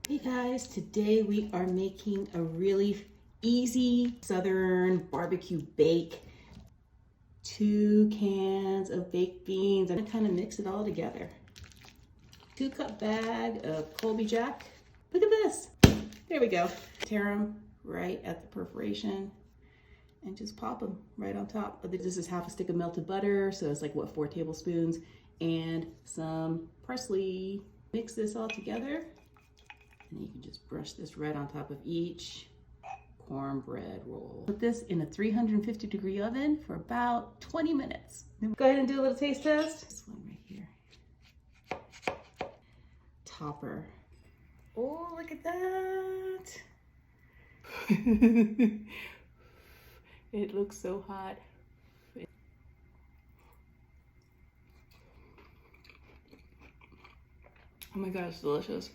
Hey guys, today we are making a really easy Southern barbecue bake. 2 cans of baked beans. I'm gonna kind of mix it all together. 2-cup bag of Colby Jack. Look at this. There we go. Tear them right at the perforation and just pop them right on top. This is half a stick of melted butter, so it's like what, 4 tablespoons, and some parsley. Mix this all together. And you can just brush this right on top of each cornbread roll. Put this in a 350-degree oven for about 20 minutes. Go ahead and do a little taste test. This one right here. Topper. Oh, look at that. It looks so hot. Oh my gosh, delicious.